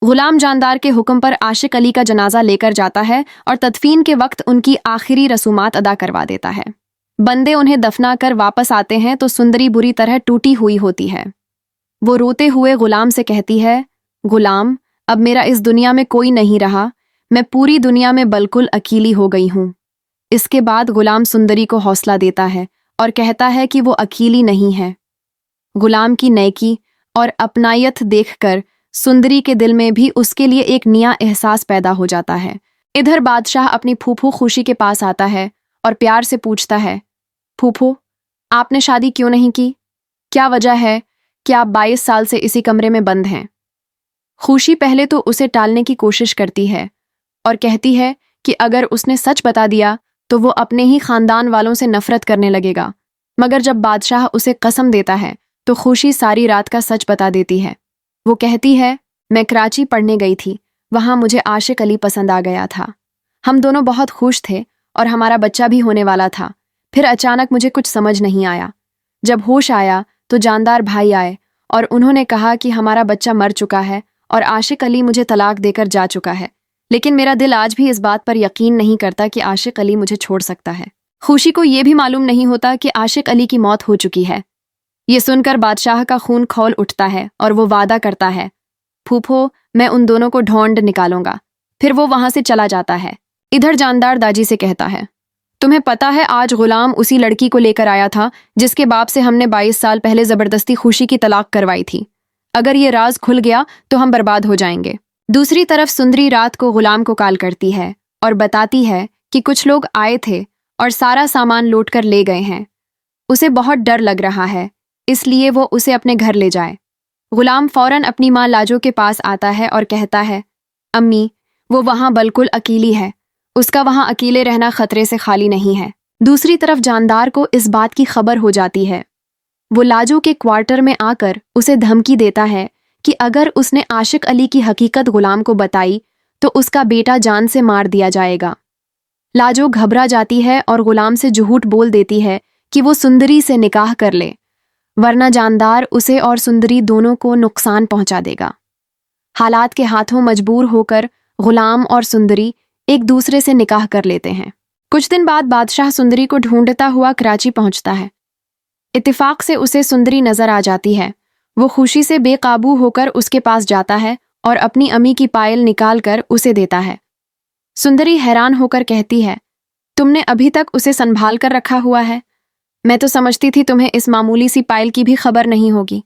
गुलाम जानदार के हुक्म पर आशिक अली का जनाजा लेकर जाता है और तदफीन के वक्त उनकी आखिरी रसूमात अदा करवा देता है। बंदे उन्हें दफना कर वापस आते हैं तो सुंदरी बुरी तरह टूटी हुई होती है। वो रोते हुए गुलाम से कहती है, गुलाम, अब मेरा इस दुनिया में कोई नहीं रहा, मैं पूरी दुनिया में बिल्कुल अकेली हो गई हूँ। इसके बाद गुलाम सुंदरी को हौसला देता है और कहता है कि वो अकेली नहीं है। गुलाम की नेकी और अपनायत देखकर सुंदरी के दिल में भी उसके लिए एक नया एहसास पैदा हो जाता है। इधर बादशाह अपनी फूफू खुशी के पास आता है और प्यार से पूछता है, फूफू, आपने शादी क्यों नहीं की? क्या वजह है कि आप 22 साल से इसी कमरे में बंद हैं? खुशी पहले तो उसे टालने की कोशिश करती है और कहती है कि अगर उसने सच बता दिया तो वो अपने ही खानदान वालों से नफरत करने लगेगा। मगर जब बादशाह उसे कसम देता है तो खुशी सारी रात का सच बता देती है। वो कहती है, मैं कराची पढ़ने गई थी, वहां मुझे आशिक अली पसंद आ गया था। हम दोनों बहुत खुश थे और हमारा बच्चा भी होने वाला था। फिर अचानक मुझे कुछ समझ नहीं आया। जब होश आया तो जानदार भाई आए और उन्होंने कहा कि हमारा बच्चा मर चुका है और आशिक अली मुझे तलाक देकर जा चुका है। लेकिन मेरा दिल आज भी इस बात पर यकीन नहीं करता कि आशिक अली मुझे छोड़ सकता है। खुशी को यह भी मालूम नहीं होता कि आशिक अली की मौत हो चुकी है। ये सुनकर बादशाह का खून खौल उठता है और वो वादा करता है, फूफो, मैं उन दोनों को ढूंढ निकालूंगा। फिर वो वहां से चला जाता है। इधर जानदार दाजी से कहता है, तुम्हें पता है आज गुलाम उसी लड़की को लेकर आया था जिसके बाप से हमने 22 साल पहले जबरदस्ती खुशी की तलाक करवाई थी। अगर ये राज खुल गया तो हम बर्बाद हो जाएंगे। दूसरी तरफ सुंदरी रात को गुलाम को कॉल करती है और बताती है कि कुछ लोग आए थे और सारा सामान लूट कर ले गए हैं। उसे बहुत डर लग रहा है, इसलिए वो उसे अपने घर ले जाए। गुलाम फौरन अपनी माँ लाजो के पास आता है और कहता है, अम्मी, वो वहाँ बिल्कुल अकेली है, उसका वहाँ अकेले रहना खतरे से खाली नहीं है। दूसरी तरफ जानदार को इस बात की खबर हो जाती है। वो लाजो के क्वार्टर में आकर उसे धमकी देता है कि अगर उसने आशिक अली की हकीकत गुलाम को बताई तो उसका बेटा जान से मार दिया जाएगा। लाजो घबरा जाती है और गुलाम से झूठ बोल देती है कि वो सुंदरी से निकाह कर ले, वरना जानदार उसे और सुंदरी दोनों को नुकसान पहुंचा देगा। हालात के हाथों मजबूर होकर गुलाम और सुंदरी एक दूसरे से निकाह कर लेते हैं। कुछ दिन बाद बादशाह सुंदरी को ढूंढता हुआ कराची पहुंचता है। इत्तेफाक से उसे सुंदरी नजर आ जाती है। वो खुशी से बेकाबू होकर उसके पास जाता है और अपनी अम्मी की पायल निकाल कर उसे देता है। सुंदरी हैरान होकर कहती है, तुमने अभी तक उसे संभाल कर रखा हुआ है? मैं तो समझती थी तुम्हें इस मामूली सी पायल की भी खबर नहीं होगी।